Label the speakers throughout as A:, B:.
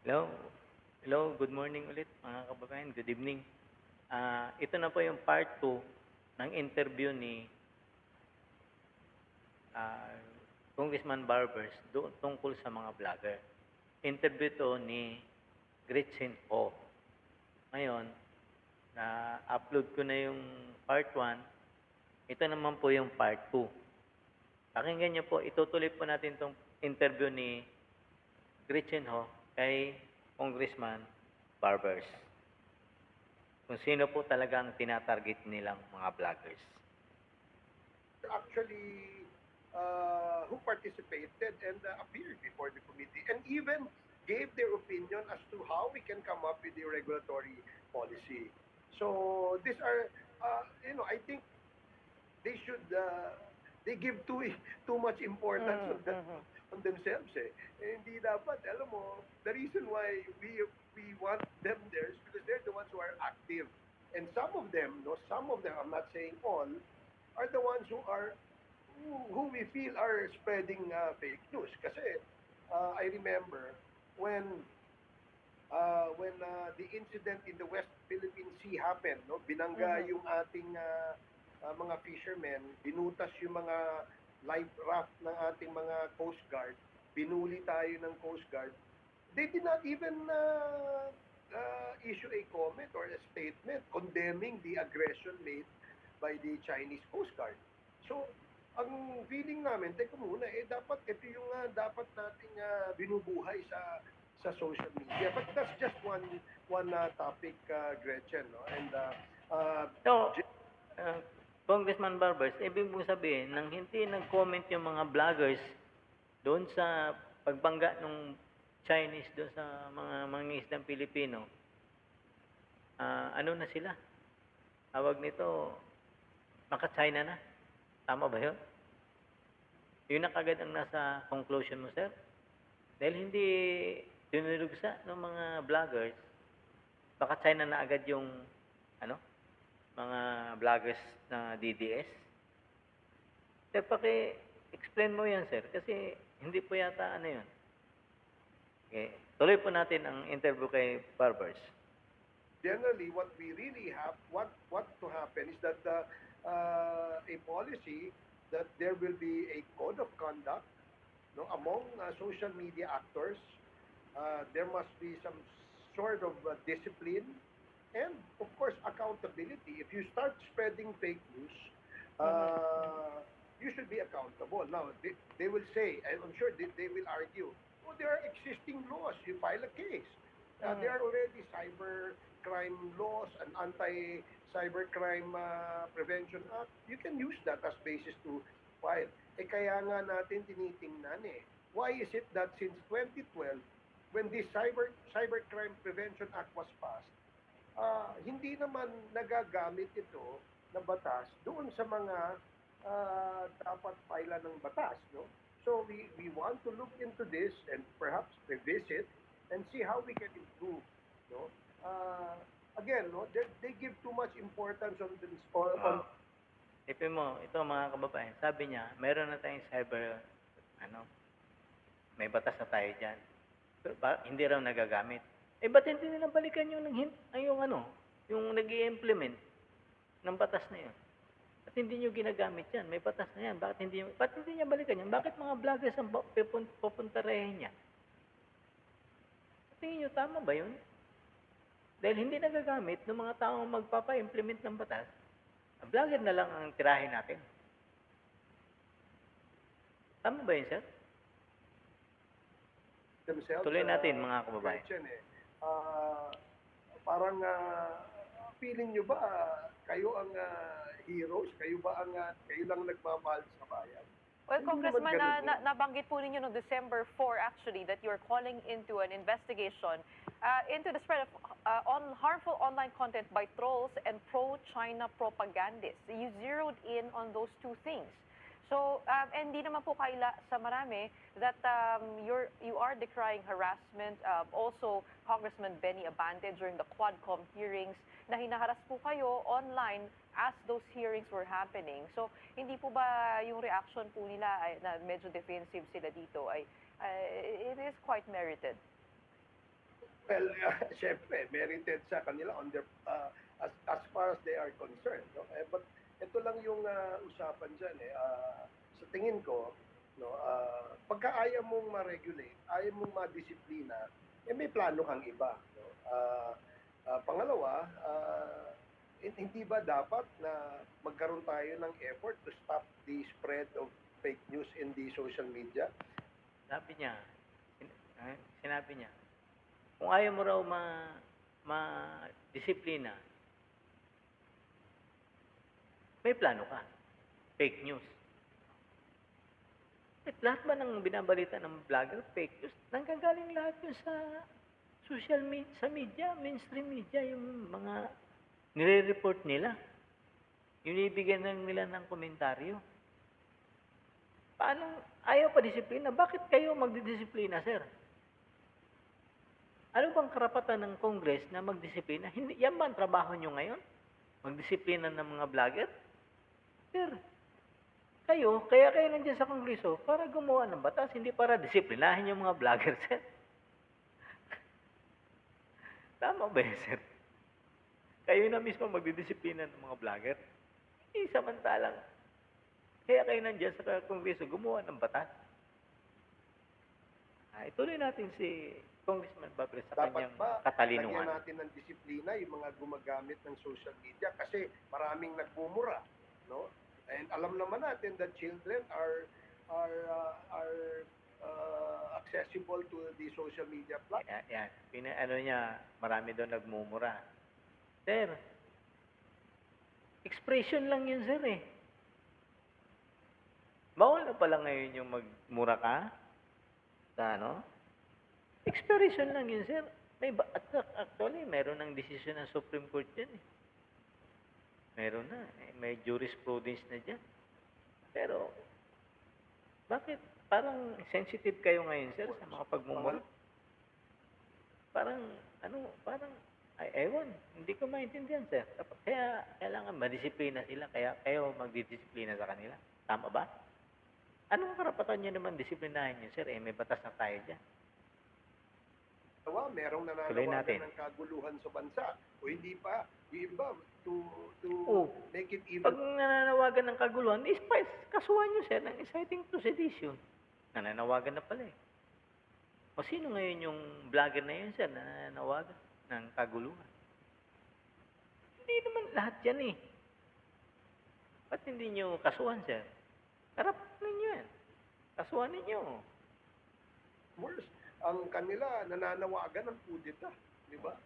A: Hello. Hello, good morning ulit mga kababayan. Good evening. Ito na po yung part 2 ng interview ni ah, Congressman Barbers tungkol sa mga vlogger. Interview to ni Gretchen Ho. Ngayon, na-upload ko na yung part 1. Ito naman po yung part 2. Pakinggan niyo po, itutuloy po natin itong interview ni Gretchen Ho kay Congressman Barbers. Kung sino po talaga ang tinatarget nilang mga vloggers.
B: Actually who participated and appeared before the committee and even gave their opinion as to how we can come up with the regulatory policy. So these are, I think they should, they give too much importance on themselves. Hindi dapat, alam mo, the reason why we want them there is because they're the ones who are active. And some of them, I'm not saying all, are the ones who we feel are spreading fake news. Kasi I remember when the incident in the West Philippine Sea happened, no? Binangga yung ating mga fishermen, binutas yung mga life raft ng ating mga Coast Guard, binuli tayo ng Coast Guard. They did not even issue a comment or a statement condemning the aggression made by the Chinese Coast Guard. So, ang feeling namin, teka muna, dapat ito yung dapat nating binubuhay sa social media. But that's just one topic, Gretchen, no? And
A: So, Congressman Barbers, ibig mong sabihin, nang hindi nag-comment yung mga vloggers doon sa pagbangga ng Chinese doon sa mga mangingisdang Pilipino, ano na sila? Tawag nito, maka-China na. Tama ba yun? Yun na kagad ang nasa conclusion mo, sir? Dahil hindi dinulugsa ng mga vloggers, baka China na agad yung ano, mga vloggers na DDS. Sir, paki-explain mo yan, sir, kasi hindi po yata ano yun. Okay. Tuloy po natin ang interview kay Barbers.
B: Generally, what we really have, what to happen is that a policy that there will be a code of conduct, no, among social media actors. There must be some sort of discipline and, of course, accountability. If you start spreading fake news, you should be accountable. Now, they will say, and I'm sure they will argue, oh, there are existing laws. You file a case. There are already cyber crime laws and anti-cybercrime prevention act. You can use that as basis to file. Kaya nga natin tinitingnan why is it that since 2012, when this Cybercrime Prevention Act was passed, hindi naman nagagamit ito na batas doon sa mga dapat paila ng batas, no? So we want to look into this and perhaps revisit and see how we can improve, no? Again, no, they give too much importance on this on
A: Tipin mo, ito mga kababayan, sabi niya, meron na tayong cyber, may batas na tayo dyan. Pero hindi raw nagagamit. Ba't hindi nila balikan yung, yung nag-i-implement ng batas na yun? Ba't hindi nyo ginagamit yan? May batas na yan. Ba't hindi niya balikan yan? Bakit mga vloggers ang pupuntarehin niya? Tingin nyo, tama ba yun? Dahil hindi nagagamit ng mga taong magpapa-implement ng batas, vlogger na lang ang tirahin natin. Tama ba yun, sir?
B: Themselves.
A: Tuloy natin, mga kababayan.
B: Parang feeling nyo ba kayo ang heroes? Kayo ba ang kayo lang nagmamahal sa bayan?
C: Well, Congressman, nabanggit po ninyo no December 4 actually that you're calling into an investigation into the spread of harmful online content by trolls and pro-China propagandists. You zeroed in on those two things. So, and di naman po kaila sa marami that you are decrying harassment. Also, Congressman Benny Abante during the Quadcom hearings na hinaharas po kayo online as those hearings were happening. So, hindi po ba yung reaction po nila ay, na medyo defensive sila dito ay it is quite merited?
B: Well, syempre, merited sa kanila on their, as far as they are concerned. No? But ito lang yung usapan dyan. Sa tingin ko, no, pagka ayaw mong ma-regulate, ayaw mong ma-disiplina, may plano kang iba. No? Pangalawa, hindi ba dapat na magkaroon tayo ng effort to stop the spread of fake news in the social media?
A: Sabi niya, sinabi niya, kung ayaw mo raw ma-disiplina, may plano ka. Fake news. At lahat ba ng binabalita ng vlogger, fake news? Nanggagaling lahat yun sa social media, sa media, mainstream media, yung mga nire-report nila. Yung ibigyan lang nila ng komentaryo. Paano ayaw pa disiplina? Bakit kayo magdidisiplina, sir? Ano bang karapatan ng Congress na magdisiplina? Hindi, yan ba ang trabaho nyo ngayon? Magdisiplina ng mga vlogger? Sir, kaya kayo nandiyan sa Kongreso para gumawa ng batas, hindi para disiplinahin yung mga vlogger, sir. Tama ba yun, sir? Kayo na mismo magdidisiplina ng mga vlogger? Hindi samantalang, kaya kayo nandiyan sa Kongreso gumawa ng batas. Ituloy natin si Congressman Babres sa
B: Dapat
A: kanyang
B: ba
A: katalinuhan.
B: lagyan natin ng disiplina yung mga gumagamit ng social media kasi maraming nagmumura, no? And alam naman natin that children are accessible to the social media platform.
A: Yan. Ano niya, marami doon nagmumura. Sir, expression lang yun, sir, eh. Bawal na pala ngayon yung magmura ka sa ano? Expression lang yun, sir. Actually, meron ng desisyon ng Supreme Court dyan, eh. Meron na. May jurisprudence na dyan. Pero, bakit parang sensitive kayo ngayon, sir, sa mga pagmumura? Parang, ewan, hindi ko maintindihan, sir. Kaya, kailangan madisiplina sila, kaya kayo magdidisiplina sa kanila. Tama ba? Anong karapatan nyo naman disiplinahin nyo, sir? May batas na tayo dyan.
B: Merong
A: Tuloy natin.
B: nananawagan ng kaguluhan sa bansa. O hindi pa, yung iba, to make it even.
A: Pag nananawagan ng kaguluhan, kasuhan nyo, sir, ng inciting to sedition. Nananawagan na pala, eh. O sino ngayon yung vlogger na yun, sir, na nananawagan ng kaguluhan? Hindi naman lahat yan, eh. Ba't hindi nyo kasuhan, sir? Karap ninyo yan. Kasuhan ninyo.
B: Worse, ang kanila nananawagan ng kudeta, di ba?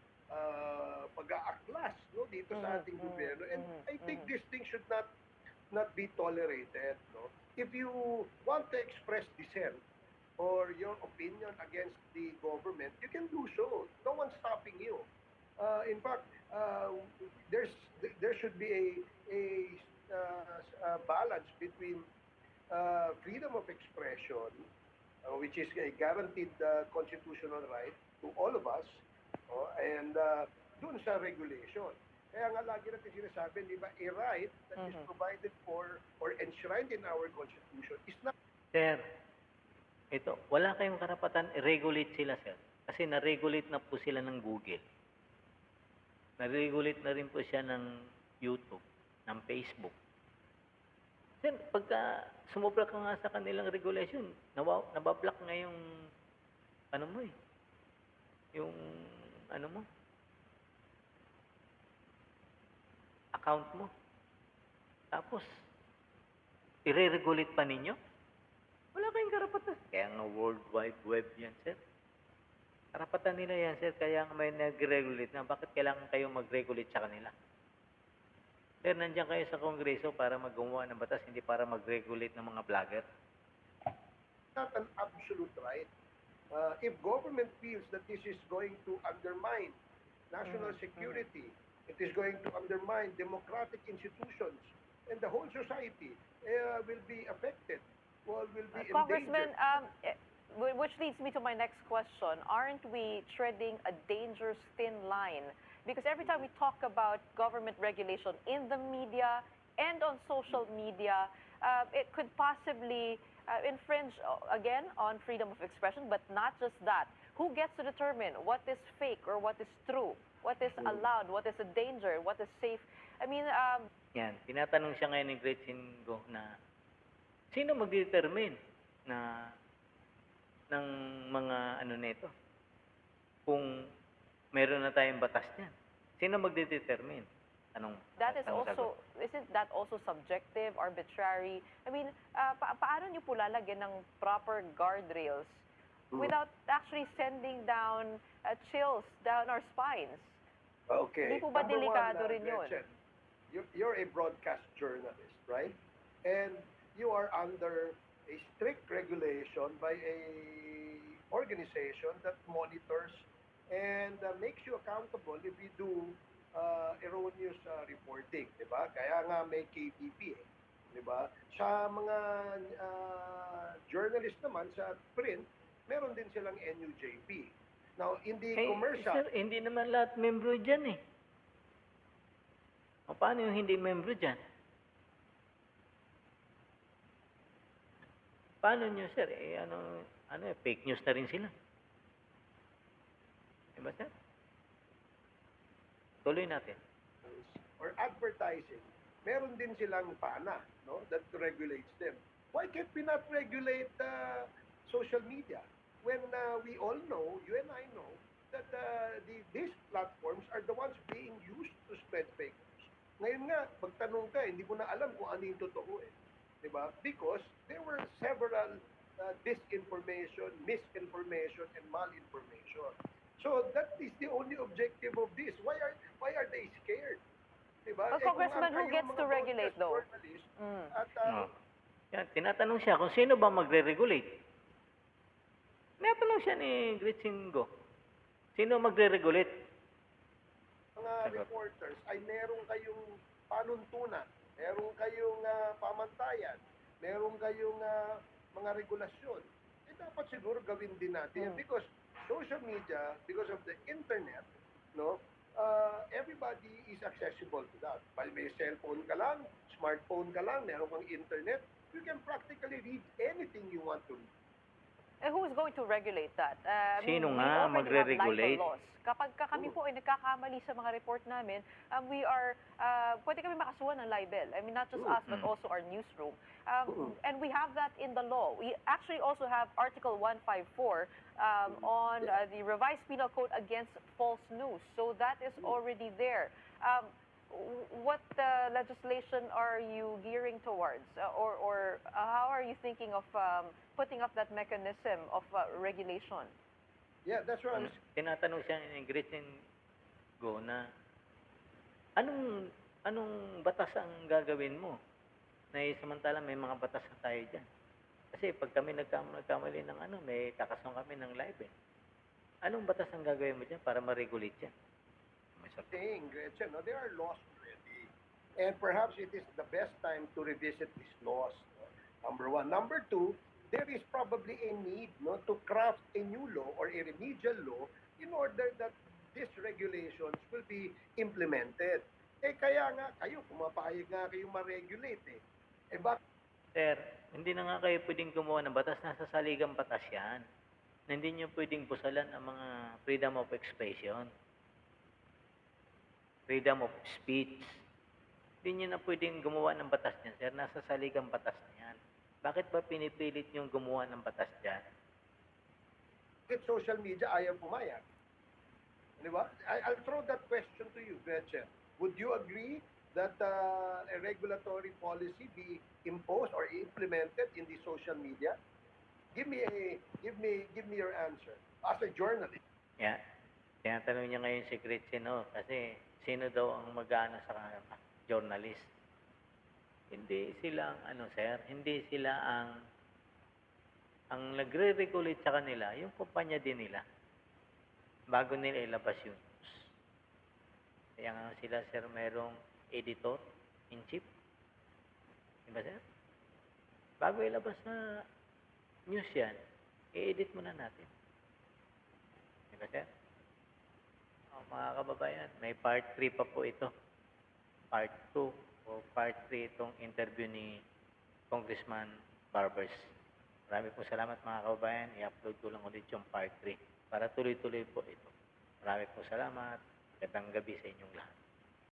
B: Pag-aaklas, no, dito sa ating gobyerno. And I think this thing should not be tolerated, no. If you want to express dissent or your opinion against the government, you can do so. No one's stopping you. In fact, there should be a balance between freedom of expression, which is a guaranteed constitutional right to all of us, and dun sa regulation. Kaya nga lagi natin sinasabi, di ba, a right that is provided for or enshrined in our Constitution is not...
A: Sir, ito, wala kayong karapatan, i-regulate sila, sir. Kasi na-regulate na po sila ng Google. Na-regulate na rin po siya ng YouTube, ng Facebook. Sir, pagka sumobra ka nga sa kanilang regulation, nabablock nga yung, account mo. Tapos, i-regulate pa ninyo? Wala kayong karapatan. Kaya nga World Wide Web yan, sir. Karapatan nila yan, sir. Kaya nga may nag-regulate na. Bakit kailangan kayo mag-regulate sa kanila? Sir, nandiyan kayo sa Kongreso para magawa ng batas, hindi para mag-regulate ng mga vlogger.
B: Not an absolute right. If government feels that this is going to undermine national security, it is going to undermine democratic institutions, and the whole society will be affected, will be
C: Congressman,
B: endangered.
C: which leads me to my next question. Aren't we treading a dangerous thin line? Because every time we talk about government regulation in the media and on social media, it could possibly infringe, again, on freedom of expression, but not just that. who gets to determine what is fake or what is true, what is allowed, what is a danger, what is safe? I mean,
A: Yan, tinatanong siya ngayon ni Gretchen Go na sino mag-determine na ng mga ano nito kung meron na tayong batas niyan. Sino magde-determine? Anong
C: that is
A: anong
C: also, isn't that also subjective, arbitrary? I mean, paano niyo po lalagyan ng proper guardrails without actually sending down chills down our spines?
B: Okay.
C: Hindi po ba
B: Number
C: delikado
B: one,
C: rin yun?
B: Gretchen, you're a broadcast journalist, right? And you are under a strict regulation by a organization that monitors and makes you accountable if you do erroneous reporting, di ba? Kaya nga may KPP, di ba? Sa mga journalist naman sa print, meron din silang NUJP. Now, in the commercial,
A: sir, hindi naman lahat membro dyan eh. O paano yung hindi membro dyan? Paano nyo, sir? Fake news na rin sila. Diba, sir? Tuloy natin.
B: or advertising, meron din silang pana, no, that regulates them. Why can't we not regulate social media when we all know, you and I know, that these platforms are the ones being used to spread fake news. Ngayon nga, magtanong ka, hindi mo na alam kung ano yung totoo eh. Diba? Because there were several disinformation, misinformation, and malinformation. So that is the only objective of this. Why are they scared? Diba?
C: But Congressman, who gets to regulate though?
B: At,
A: No. Yan, tinatanong siya kung sino ba magre-regulate. Tinatanong siya ni Gretchen Go. Sino magre-regulate?
B: mga reporters ay meron kayong panuntunan, meron kayong pamantayan, meron kayong mga regulasyon. Eh dapat siguro gawin din natin because social media, because of the internet, no, everybody is accessible to that. Pag may cellphone ka lang, smartphone ka lang, meron kang internet, you can practically read anything you want to read.
C: And who is going to regulate that?
A: Sino
C: we
A: nga
C: already have
A: magre-regulate?
C: libel laws. Kapag kami po ay nagkakamali sa mga report namin, we are, pwede kami makasuhan ng libel. I mean, not just us, but also our newsroom. And we have that in the law. We actually also have Article 154 on the revised penal code against false news. So that is already there. What legislation are you gearing towards? Or how are you thinking of putting up that mechanism of regulation?
B: Yeah, that's what I'm
A: Tinatanong siya ni Gretchen Go na anong batas ang gagawin mo? Na samantala may mga batas na tayo dyan. Kasi pag kami nagkamali ng may kakasong kami ng live eh. Anong batas ang gagawin mo dyan para ma-regulate yan?
B: saying, Gretchen, no, there are laws already. And perhaps it is the best time to revisit these laws. No? Number one. Number two, there is probably a need to craft a new law or a remedial law in order that these regulations will be implemented. Eh kaya nga, kayo, pumapayag nga kayo ma-regulate eh. Eh bakit?
A: Sir, hindi na nga kayo pwedeng gumawa ng batas. Nasa saligang batas yan. Na hindi nyo pwedeng busalan ang mga freedom of expression. Freedom of speech. Hindi nyo na pwedeng gumawa ng batas niyan, sir. Nasa saligang batas na yan. Bakit ba pinipilit nyo gumawa ng batas dyan?
B: Social media ayaw pumayag? Di ba? I'll throw that question to you, Gretchen. Would you agree that a regulatory policy be imposed or implemented in the social media? Give me your answer as a journalist.
A: Yeah. Tinatanong niya ngayon si Gretchen, kasi sino daw ang mag-aano sa journalist? Hindi sila sir, hindi sila ang nagre-regulate sa kanila, yung kumpanya din nila. Bago nila ilabas yung news. Kaya nga sila, sir, merong editor-in-chief. Diba, sir? Bago ilabas na news yan, i-edit muna natin. Diba, sir? Mga kababayan, may part 3 pa po ito. Part 2 o part 3 itong interview ni Congressman Barbers. Marami po salamat mga kababayan. I-upload ko lang ulit yung part 3. para tuloy-tuloy po ito. Marami po salamat. Magandang gabi sa inyong lahat.